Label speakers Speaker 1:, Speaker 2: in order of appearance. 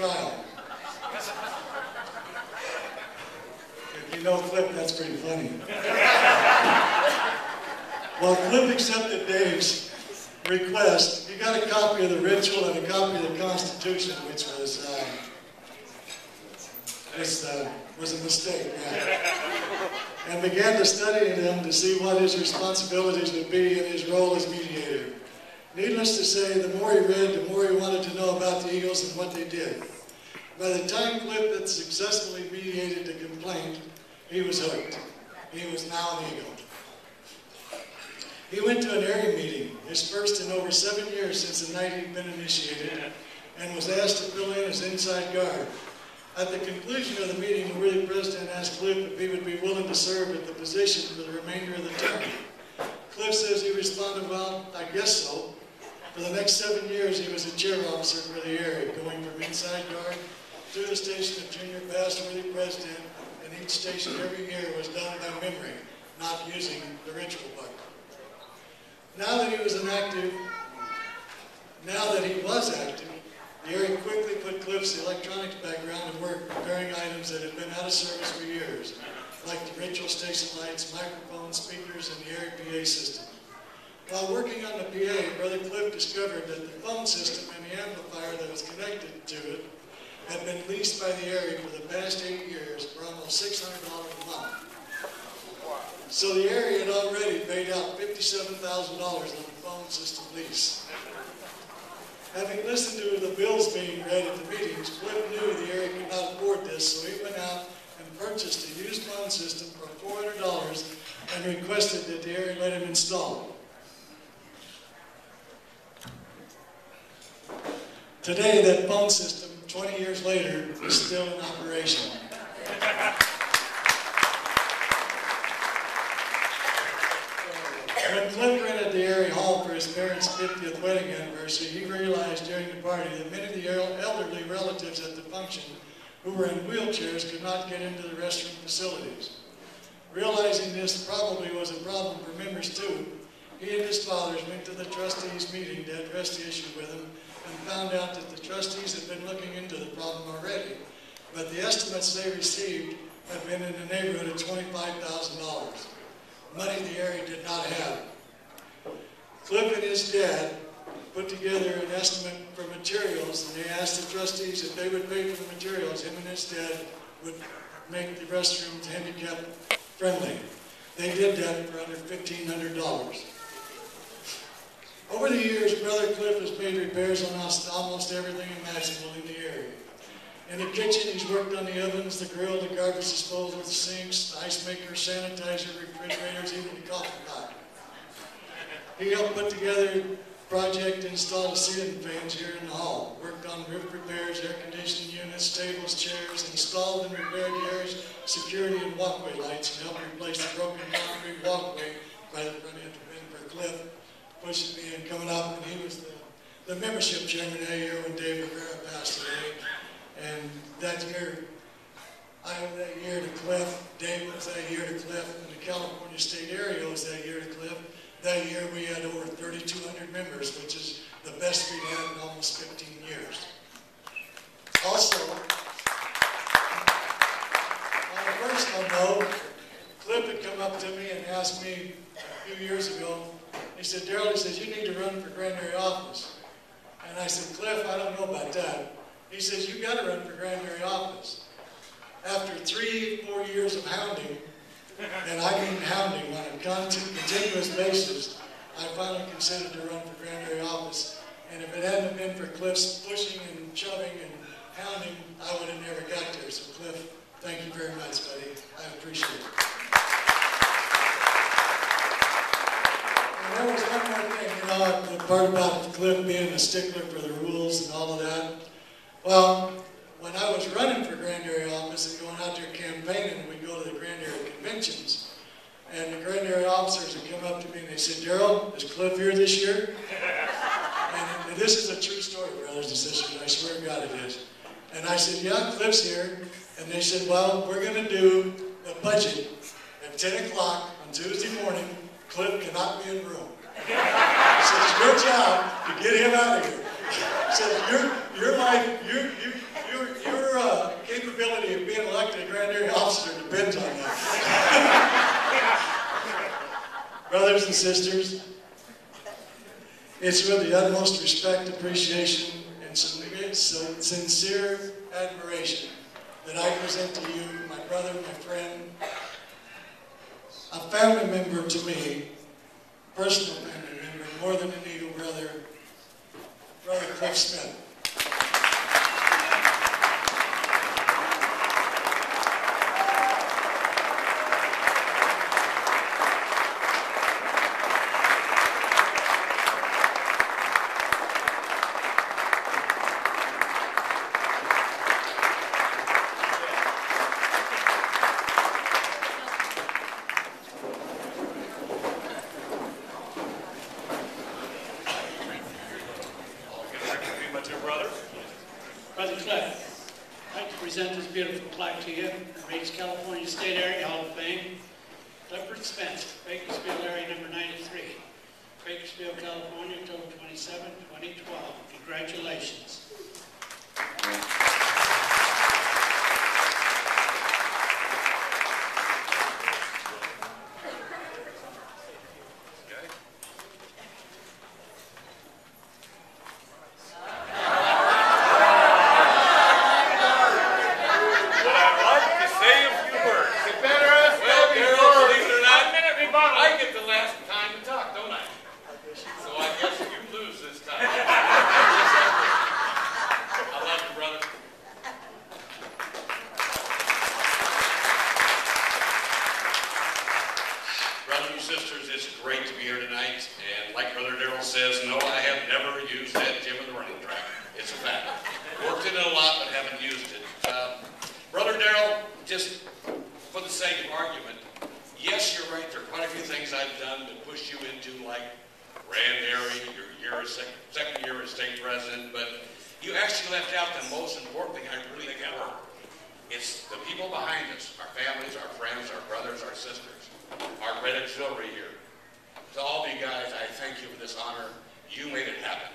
Speaker 1: trial. If you know Cliff, that's pretty funny. Well, Cliff accepted Dave's request. He got a copy of the ritual and a copy of the Constitution, which was a mistake, and began to study them to see what his responsibilities would be in his role as mediator. Needless to say, the more he read, the more he wanted to know about the Eagles and what they did. By the time Cliff had successfully mediated the complaint, he was hooked. He was now an Eagle. He went to an area meeting, his first in over 7 years since the night he'd been initiated, and was asked to fill in as inside guard. At the conclusion of the meeting, the worthy president asked Cliff if he would be willing to serve at the position for the remainder of the term. Cliff says he responded, well, I guess so. For the next 7 years, he was a chair officer for the area, going from inside guard to the station of junior past worthy president, and each station every year was done by memory, not using the ritual book. Now that he was active, the area quickly put Cliff's electronics background to work preparing items that had been out of service for years, like the ritual station lights, microphones, speakers, and the area PA system. While working on the PA, Brother Cliff discovered that the phone system and the amplifier that was connected to it had been leased by the area for the past 8 years for almost $600 a month. So the area had already paid out $57,000 on the phone system lease. Having listened to the bills being read at the meetings, Cliff knew the area could not afford this, so he went out and purchased a used phone system for $400 and requested that the area let him install it. Today, that phone system, 20 years later, is still in operation. When Cliff rented the area hall for his parents' 50th wedding anniversary, he realized during the party that many of the elderly relatives at the function who were in wheelchairs could not get into the restroom facilities. Realizing this probably was a problem for members too, he and his fathers went to the trustees' meeting to address the issue with them and found out that the trustees had been looking into the problem already, but the estimates they received had been in the neighborhood of $25,000. Money the area did not have. Cliff and his dad put together an estimate for materials, and they asked the trustees if they would pay for the materials. Him and his dad would make the restrooms handicap friendly. They did that for under $1,500. Over the years, Brother Cliff has made repairs on almost everything imaginable in the area. In the kitchen, he's worked on the ovens, the grill, the garbage disposal, the sinks, the ice maker, sanitizer, refrigerators, even the coffee pot. He helped put together a project to install the ceiling fans here in the hall. Worked on roof repairs, air conditioning units, tables, chairs, installed and repaired the area's security and walkway lights, and helped replace the broken concrete walkway by the front end for Cliff, pushing me and coming up, and he was the membership chairman that year when Dave Rivera passed away. And that year, I was that year to Cliff, Dave was that year to Cliff, and the California State area was that year to Cliff. That year we had over 3,200 members, which is the best we've had in almost 15 years. Also, on a personal note, Cliff had come up to me and asked me a few years ago, he said, Daryl, he says, you need to run for grand area office. And I said, Cliff, I don't know about that. He says, you've got to run for grand area office. After 3-4 years of hounding, and I mean hounding on a continuous basis, I finally considered to run for grand area office. And if it hadn't been for Cliff's pushing and shoving and hounding, I would have never got there. So Cliff, thank you very much, buddy. I appreciate it. And there was one more thing, you know, the part about Cliff being a stickler for the rules and all of that. Well, when I was running for grand area office and going out there campaigning, we'd go to the grand area conventions, and the grand area officers would come up to me and they said, Daryl, is Cliff here this year? And this is a true story, brothers and sisters, I swear to God it is. And I said, yeah, Cliff's here. And they said, well, we're going to do the budget at 10 o'clock on Tuesday morning. Cliff cannot be in the room. I said, it's your job to get him out of here. He said, Your life, your capability of being elected a Grand Area officer depends on that. Brothers and sisters, it's with the utmost respect, appreciation, and sincere admiration that I present to you, my brother, my friend, a family member to me, personal family member, more than an eagle brother, Brother Cliff Smith.
Speaker 2: Brother Cliff, I'd like to present this beautiful plaque to you. Raised California State Area Hall of Fame, Clifford Smith, Bakersfield area number 93. Bakersfield, California, October 27, 2012. Congratulations.
Speaker 3: Sisters, it's great to be here tonight, and like Brother Darrell says, no, I have never used that gym of the running track. It's a fact. Worked in it a lot, but haven't used it. Brother Darrell, just for the sake of argument, yes, you're right, there are quite a few things I've done to push you into, like Grand Area, your second year as state president, but you actually left out the most important thing I really think at work. It's the people behind us, our families, our friends, our brothers, our sisters, our red auxiliary here. To all of you guys, I thank you for this honor. You made it happen.